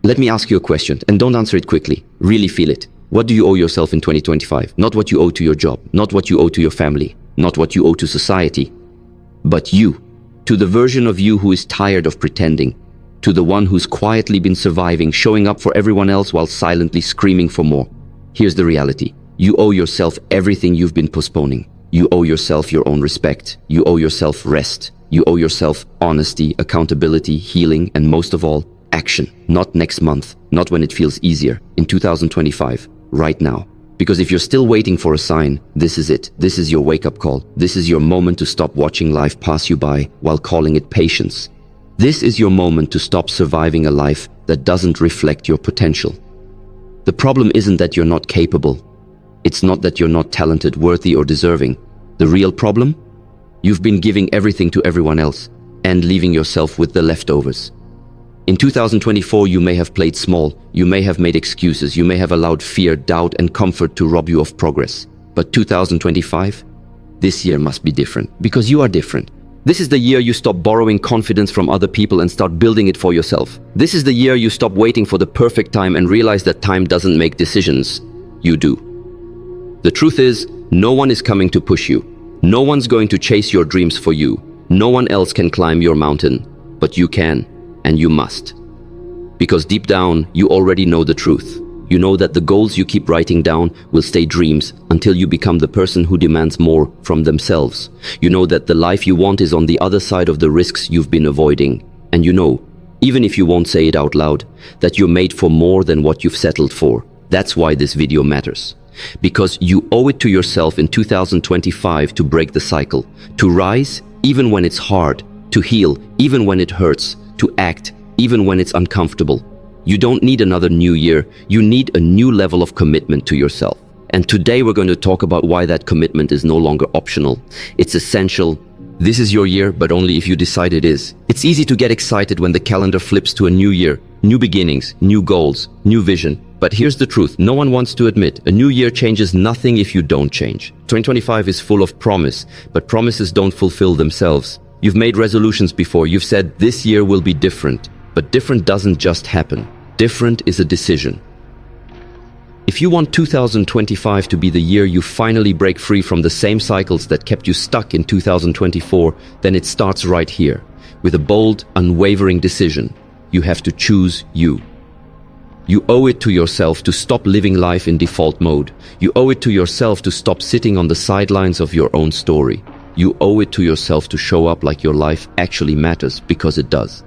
Let me ask you a question, and don't answer it quickly. Really feel it. What do you owe yourself in 2025? Not what you owe to your job, not what you owe to your family, not what you owe to society, but you. To the version of you who is tired of pretending, to the one who's quietly been surviving, showing up for everyone else while silently screaming for more. Here's the reality. You owe yourself everything you've been postponing. You owe yourself your own respect. You owe yourself rest. You owe yourself honesty, accountability, healing, and most of all, action. Not next month, not when it feels easier. In 2025, right now. Because if you're still waiting for a sign, this is it. This is your wake-up call. This is your moment to stop watching life pass you by while calling it patience. This is your moment to stop surviving a life that doesn't reflect your potential. The problem isn't that you're not capable. It's not that you're not talented, worthy, or deserving. The real problem? You've been giving everything to everyone else and leaving yourself with the leftovers. In 2024, you may have played small, you may have made excuses, you may have allowed fear, doubt, and comfort to rob you of progress. But 2025? This year must be different, because you are different. This is the year you stop borrowing confidence from other people and start building it for yourself. This is the year you stop waiting for the perfect time and realize that time doesn't make decisions. You do. The truth is, no one is coming to push you. No one's going to chase your dreams for you. No one else can climb your mountain. But you can, and you must. Because deep down, you already know the truth. You know that the goals you keep writing down will stay dreams until you become the person who demands more from themselves. You know that the life you want is on the other side of the risks you've been avoiding. And you know, even if you won't say it out loud, that you're made for more than what you've settled for. That's why this video matters. Because you owe it to yourself in 2025 to break the cycle, to rise even when it's hard, to heal even when it hurts, to act even when it's uncomfortable. You don't need another new year, you need a new level of commitment to yourself. And today we're going to talk about why that commitment is no longer optional. It's essential. This is your year, but only if you decide it is. It's easy to get excited when the calendar flips to a new year, new beginnings, new goals, new vision. But here's the truth, no one wants to admit, a new year changes nothing if you don't change. 2025 is full of promise, but promises don't fulfill themselves. You've made resolutions before, you've said this year will be different. But different doesn't just happen. Different is a decision. If you want 2025 to be the year you finally break free from the same cycles that kept you stuck in 2024, then it starts right here, with a bold, unwavering decision. You have to choose you. You owe it to yourself to stop living life in default mode. You owe it to yourself to stop sitting on the sidelines of your own story. You owe it to yourself to show up like your life actually matters, because it does.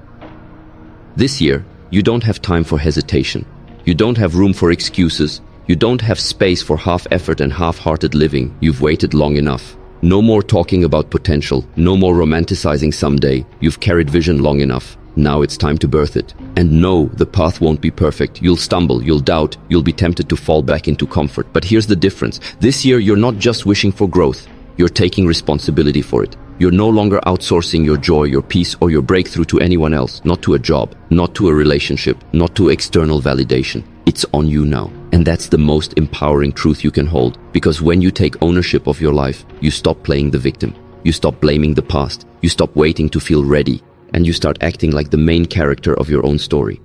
This year, you don't have time for hesitation. You don't have room for excuses. You don't have space for half-effort and half-hearted living. You've waited long enough. No more talking about potential. No more romanticizing someday. You've carried vision long enough. Now it's time to birth it. And no, the path won't be perfect. You'll stumble, you'll doubt, you'll be tempted to fall back into comfort. But here's the difference. This year, you're not just wishing for growth. You're taking responsibility for it. You're no longer outsourcing your joy, your peace, or your breakthrough to anyone else, not to a job, not to a relationship, not to external validation. It's on you now. And that's the most empowering truth you can hold. Because when you take ownership of your life, you stop playing the victim. You stop blaming the past. You stop waiting to feel ready. And you start acting like the main character of your own story.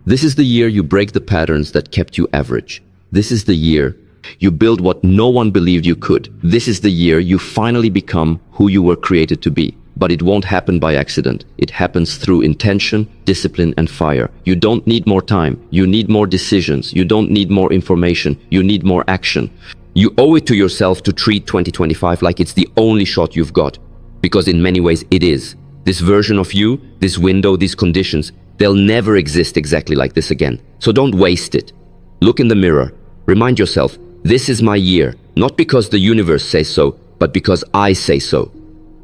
This is the year you break the patterns that kept you average. This is the year you build what no one believed you could. This is the year you finally become who you were created to be. But it won't happen by accident. It happens through intention, discipline, and fire. You don't need more time. You need more decisions. You don't need more information. You need more action. You owe it to yourself to treat 2025 like it's the only shot you've got. Because in many ways it is. This version of you, this window, these conditions, they'll never exist exactly like this again. So don't waste it. Look in the mirror. Remind yourself, this is my year, not because the universe says so, but because I say so.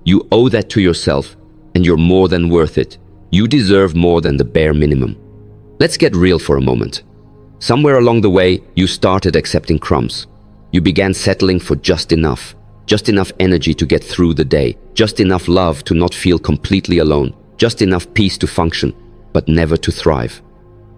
You owe that to yourself, and you're more than worth it. You deserve more than the bare minimum. Let's get real for a moment. Somewhere along the way, you started accepting crumbs. You began settling for just enough energy to get through the day, just enough love to not feel completely alone, just enough peace to function, but never to thrive.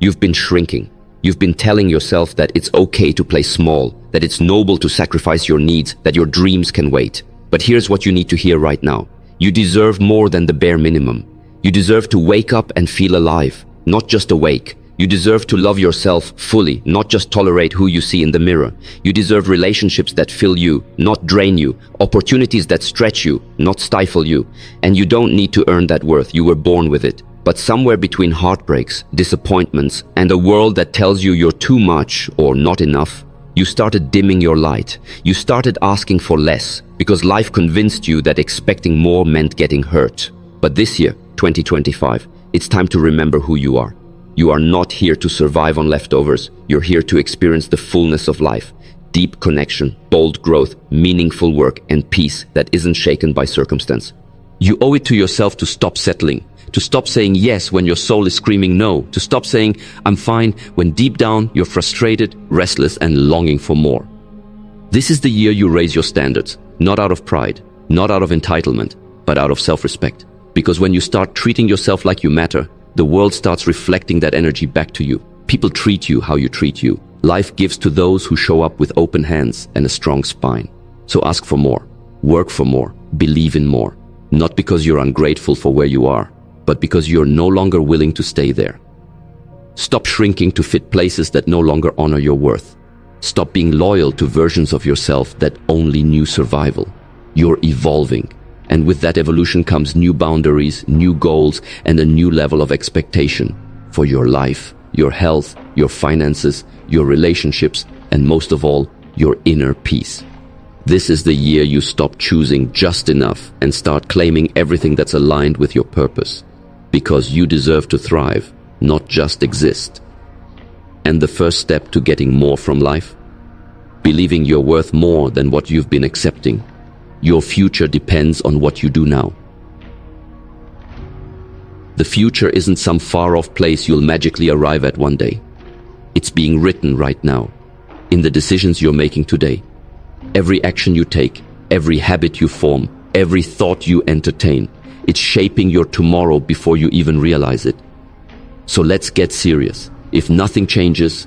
You've been shrinking. You've been telling yourself that it's okay to play small, that it's noble to sacrifice your needs, that your dreams can wait. But here's what you need to hear right now. You deserve more than the bare minimum. You deserve to wake up and feel alive, not just awake. You deserve to love yourself fully, not just tolerate who you see in the mirror. You deserve relationships that fill you, not drain you, opportunities that stretch you, not stifle you. And you don't need to earn that worth, you were born with it. But somewhere between heartbreaks, disappointments, and a world that tells you you're too much or not enough, you started dimming your light. You started asking for less, because life convinced you that expecting more meant getting hurt. But this year, 2025, it's time to remember who you are. You are not here to survive on leftovers. You're here to experience the fullness of life. Deep connection, bold growth, meaningful work, and peace that isn't shaken by circumstance. You owe it to yourself to stop settling, to stop saying yes when your soul is screaming no, to stop saying I'm fine when deep down you're frustrated, restless, and longing for more. This is the year you raise your standards, not out of pride, not out of entitlement, but out of self-respect. Because when you start treating yourself like you matter, the world starts reflecting that energy back to you. People treat you how you treat you. Life gives to those who show up with open hands and a strong spine. So ask for more, work for more, believe in more. Not because you're ungrateful for where you are, but because you're no longer willing to stay there. Stop shrinking to fit places that no longer honor your worth. Stop being loyal to versions of yourself that only knew survival. You're evolving. And with that evolution comes new boundaries, new goals, and a new level of expectation for your life, your health, your finances, your relationships, and most of all, your inner peace. This is the year you stop choosing just enough and start claiming everything that's aligned with your purpose. Because you deserve to thrive, not just exist. And the first step to getting more from life? Believing you're worth more than what you've been accepting. Your future depends on what you do now. The future isn't some far-off place you'll magically arrive at one day. It's being written right now, in the decisions you're making today. Every action you take, every habit you form, every thought you entertain, it's shaping your tomorrow before you even realize it. So let's get serious. If nothing changes,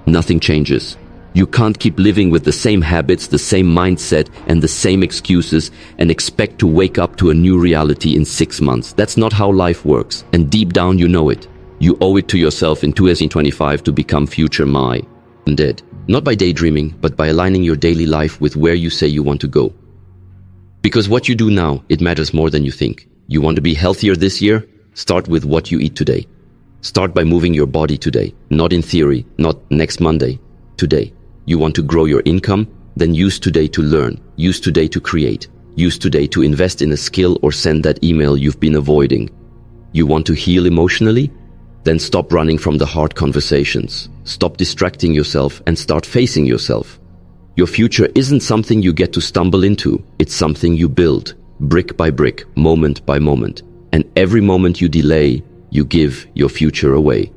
nothing changes. You can't keep living with the same habits, the same mindset, and the same excuses and expect to wake up to a new reality in 6 months. That's not how life works. And deep down you know it. You owe it to yourself in 2025 to become future minded. Not by daydreaming, but by aligning your daily life with where you say you want to go. Because what you do now, it matters more than you think. You want to be healthier this year? Start with what you eat today. Start by moving your body today. Not in theory, not next Monday. Today. You want to grow your income? Then use today to learn. Use today to create. Use today to invest in a skill or send that email you've been avoiding. You want to heal emotionally? Then stop running from the hard conversations. Stop distracting yourself and start facing yourself. Your future isn't something you get to stumble into. It's something you build, brick by brick, moment by moment. And every moment you delay, you give your future away.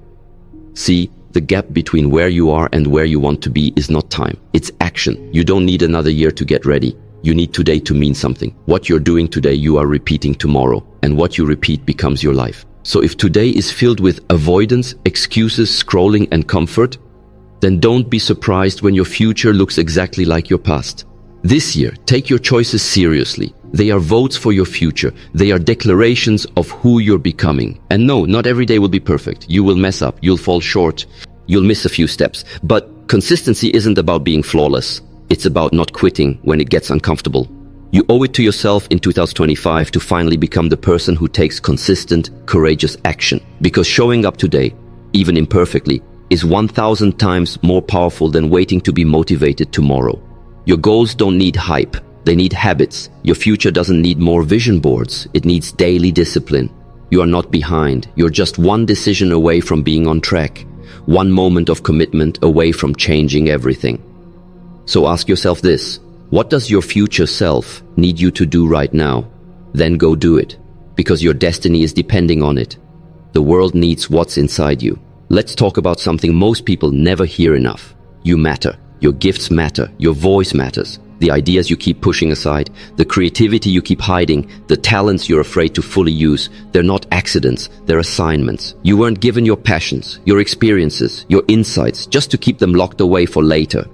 See, the gap between where you are and where you want to be is not time. It's action. You don't need another year to get ready. You need today to mean something. What you're doing today, you are repeating tomorrow. And what you repeat becomes your life. So if today is filled with avoidance, excuses, scrolling, and comfort, then don't be surprised when your future looks exactly like your past. This year, take your choices seriously. They are votes for your future. They are declarations of who you're becoming. And no, not every day will be perfect. You will mess up. You'll fall short. You'll miss a few steps. But consistency isn't about being flawless. It's about not quitting when it gets uncomfortable. You owe it to yourself in 2025 to finally become the person who takes consistent, courageous action. Because showing up today, even imperfectly, is 1,000 times more powerful than waiting to be motivated tomorrow. Your goals don't need hype. They need habits. Your future doesn't need more vision boards. It needs daily discipline. You are not behind. You're just one decision away from being on track. One moment of commitment away from changing everything. So ask yourself this. What does your future self need you to do right now? Then go do it. Because your destiny is depending on it. The world needs what's inside you. Let's talk about something most people never hear enough. You matter. Your gifts matter. Your voice matters. The ideas you keep pushing aside, the creativity you keep hiding, the talents you're afraid to fully use, they're not accidents, they're assignments. You weren't given your passions, your experiences, your insights, just to keep them locked away for later.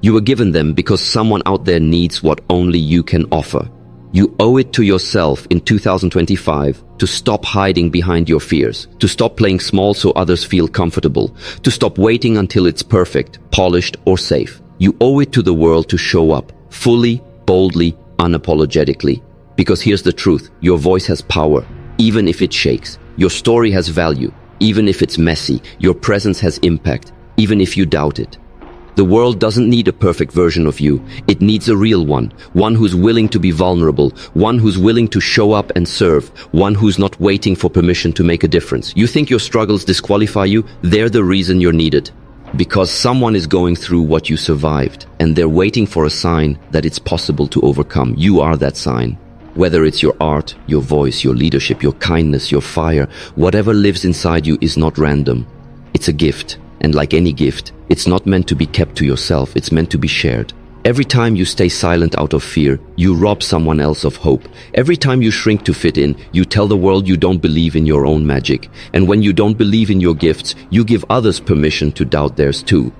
You were given them because someone out there needs what only you can offer. You owe it to yourself in 2025 to stop hiding behind your fears, to stop playing small so others feel comfortable, to stop waiting until it's perfect, polished, or safe. You owe it to the world to show up, fully, boldly, unapologetically. Because here's the truth, your voice has power, even if it shakes. Your story has value, even if it's messy. Your presence has impact, even if you doubt it. The world doesn't need a perfect version of you. It needs a real one who's willing to be vulnerable, one who's willing to show up and serve, one who's not waiting for permission to make a difference. You think your struggles disqualify you? They're the reason you're needed. Because someone is going through what you survived, and they're waiting for a sign that it's possible to overcome. You are that sign. Whether it's your art, your voice, your leadership, your kindness, your fire, whatever lives inside you is not random. It's a gift. And like any gift, it's not meant to be kept to yourself, it's meant to be shared. Every time you stay silent out of fear, you rob someone else of hope. Every time you shrink to fit in, you tell the world you don't believe in your own magic. And when you don't believe in your gifts, you give others permission to doubt theirs too.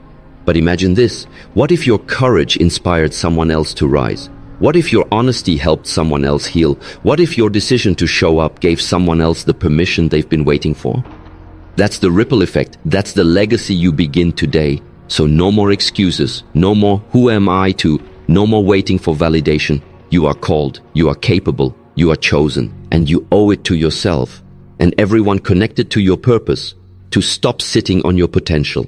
But imagine this, what if your courage inspired someone else to rise? What if your honesty helped someone else heal? What if your decision to show up gave someone else the permission they've been waiting for? That's the ripple effect. That's the legacy you begin today. So no more excuses, no more who am I to, no more waiting for validation. You are called, you are capable, you are chosen, and you owe it to yourself and everyone connected to your purpose to stop sitting on your potential.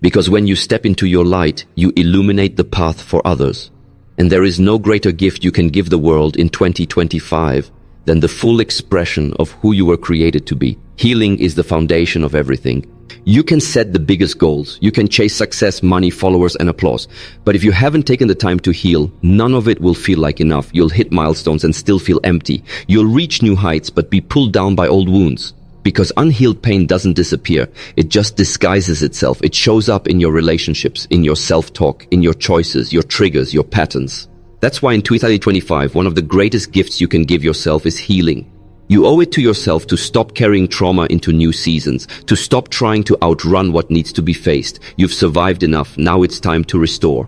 Because when you step into your light, you illuminate the path for others. And there is no greater gift you can give the world in 2025 than the full expression of who you were created to be. Healing is the foundation of everything. You can set the biggest goals. You can chase success, money, followers, and applause. But if you haven't taken the time to heal, none of it will feel like enough. You'll hit milestones and still feel empty. You'll reach new heights, but be pulled down by old wounds. Because unhealed pain doesn't disappear. It just disguises itself. It shows up in your relationships, in your self-talk, in your choices, your triggers, your patterns. That's why in 2025, one of the greatest gifts you can give yourself is healing. You owe it to yourself to stop carrying trauma into new seasons, to stop trying to outrun what needs to be faced. You've survived enough, now it's time to restore.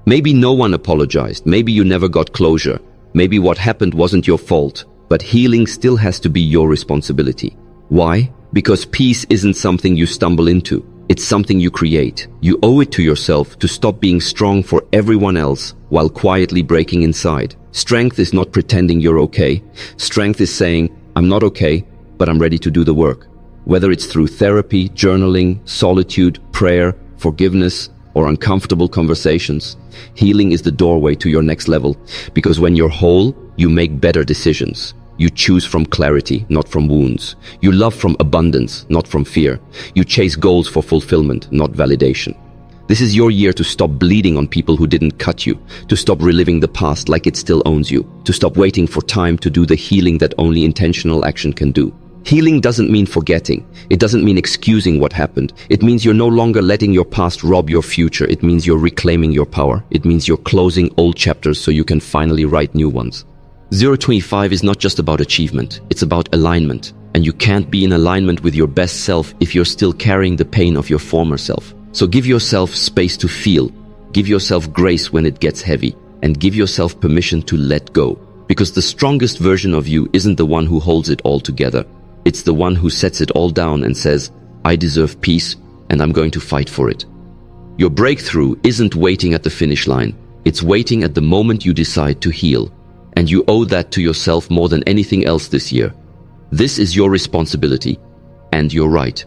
Maybe no one apologized, maybe you never got closure, maybe what happened wasn't your fault, but healing still has to be your responsibility. Why? Because peace isn't something you stumble into, it's something you create. You owe it to yourself to stop being strong for everyone else while quietly breaking inside. Strength is not pretending you're okay. Strength is saying, I'm not okay, but I'm ready to do the work. Whether it's through therapy, journaling, solitude, prayer, forgiveness, or uncomfortable conversations, healing is the doorway to your next level. Because when you're whole, you make better decisions. You choose from clarity, not from wounds. You love from abundance, not from fear. You chase goals for fulfillment, not validation. This is your year to stop bleeding on people who didn't cut you, to stop reliving the past like it still owns you, to stop waiting for time to do the healing that only intentional action can do. Healing doesn't mean forgetting. It doesn't mean excusing what happened. It means you're no longer letting your past rob your future. It means you're reclaiming your power. It means you're closing old chapters so you can finally write new ones. 025 is not just about achievement, it's about alignment. And you can't be in alignment with your best self if you're still carrying the pain of your former self. So give yourself space to feel, give yourself grace when it gets heavy, and give yourself permission to let go. Because the strongest version of you isn't the one who holds it all together. It's the one who sets it all down and says, I deserve peace, and I'm going to fight for it. Your breakthrough isn't waiting at the finish line. It's waiting at the moment you decide to heal. And you owe that to yourself more than anything else this year. This is your responsibility, and you're right.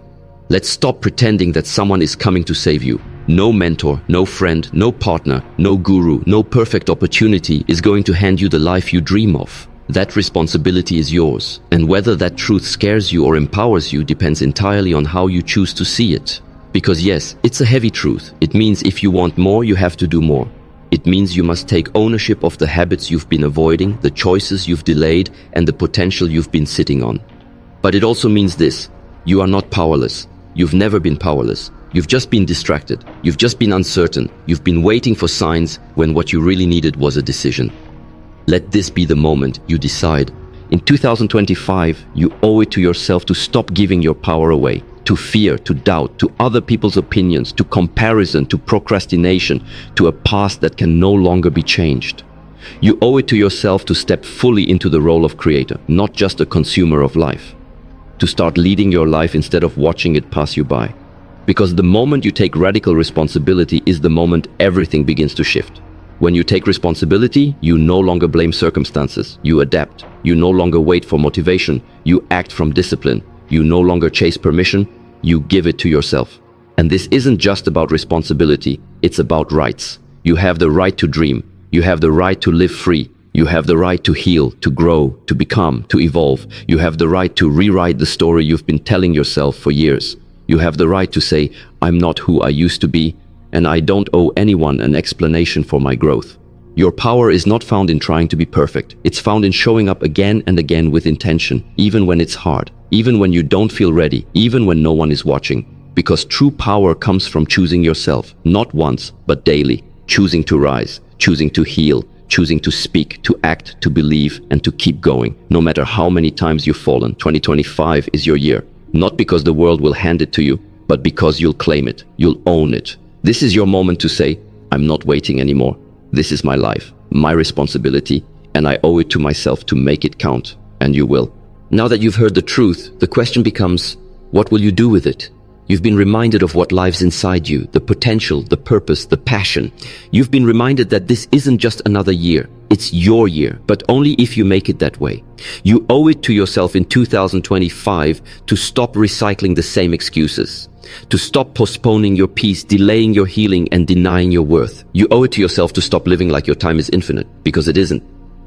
Let's stop pretending that someone is coming to save you. No mentor, no friend, no partner, no guru, no perfect opportunity is going to hand you the life you dream of. That responsibility is yours, and whether that truth scares you or empowers you depends entirely on how you choose to see it. Because yes, it's a heavy truth. It means if you want more, you have to do more. It means you must take ownership of the habits you've been avoiding, the choices you've delayed, and the potential you've been sitting on. But it also means this: you are not powerless. You've never been powerless. You've just been distracted. You've just been uncertain. You've been waiting for signs when what you really needed was a decision. Let this be the moment you decide. In 2025, you owe it to yourself to stop giving your power away. To fear, to doubt, to other people's opinions, to comparison, to procrastination, to a past that can no longer be changed. You owe it to yourself to step fully into the role of creator, not just a consumer of life. To start leading your life instead of watching it pass you by. Because the moment you take radical responsibility is the moment everything begins to shift. When you take responsibility, you no longer blame circumstances. You adapt. You no longer wait for motivation. You act from discipline. You no longer chase permission. You give it to yourself. And this isn't just about responsibility. It's about rights. You have the right to dream. You have the right to live free. You have the right to heal, to grow, to become, to evolve. You have the right to rewrite the story you've been telling yourself for years. You have the right to say, I'm not who I used to be, and I don't owe anyone an explanation for my growth. Your power is not found in trying to be perfect. It's found in showing up again and again with intention, even when it's hard, even when you don't feel ready, even when no one is watching. Because true power comes from choosing yourself, not once, but daily. Choosing to rise, choosing to heal, choosing to speak, to act, to believe, and to keep going. No matter how many times you've fallen, 2025 is your year. Not because the world will hand it to you, but because you'll claim it, you'll own it. This is your moment to say, I'm not waiting anymore. This is my life, my responsibility, and I owe it to myself to make it count, and you will. Now that you've heard the truth, the question becomes, what will you do with it? You've been reminded of what lives inside you, the potential, the purpose, the passion. You've been reminded that this isn't just another year. It's your year, but only if you make it that way. You owe it to yourself in 2025 to stop recycling the same excuses, to stop postponing your peace, delaying your healing, and denying your worth. You owe it to yourself to stop living like your time is infinite, because it isn't.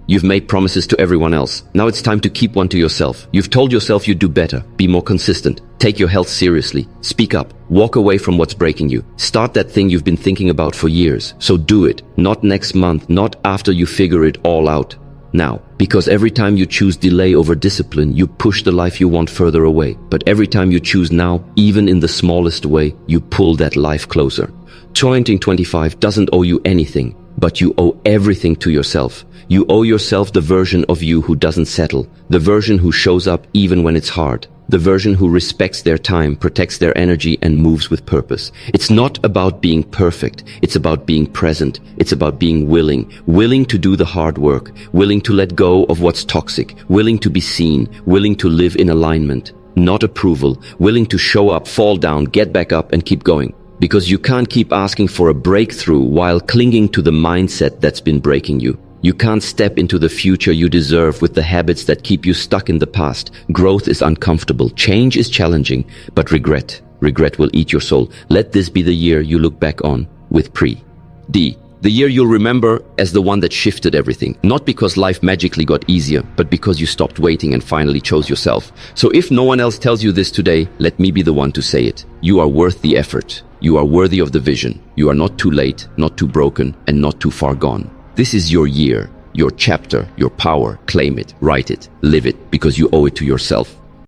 You've made promises to everyone else. Now it's time to keep one to yourself. You've told yourself you'd do better, be more consistent, take your health seriously, speak up, walk away from what's breaking you. Start that thing you've been thinking about for years. So do it. Not next month, not after you figure it all out. Now, because every time you choose delay over discipline, you push the life you want further away. But every time you choose now, even in the smallest way, you pull that life closer. 2025 doesn't owe you anything, but you owe everything to yourself. You owe yourself the version of you who doesn't settle, the version who shows up even when it's hard, the version who respects their time, protects their energy, and moves with purpose. It's not about being perfect. It's about being present. It's about being willing to do the hard work, willing to let go of what's toxic, willing to be seen, willing to live in alignment, not approval, willing to show up, fall down, get back up, and keep going. Because you can't keep asking for a breakthrough while clinging to the mindset that's been breaking you. You can't step into the future you deserve with the habits that keep you stuck in the past. Growth is uncomfortable, change is challenging, but regret will eat your soul. Let this be the year you look back on with D. The year you'll remember as the one that shifted everything. Not because life magically got easier, but because you stopped waiting and finally chose yourself. So if no one else tells you this today, let me be the one to say it. You are worth the effort. You are worthy of the vision. You are not too late, not too broken, and not too far gone. This is your year, your chapter, your power. Claim it, write it, live it, because you owe it to yourself.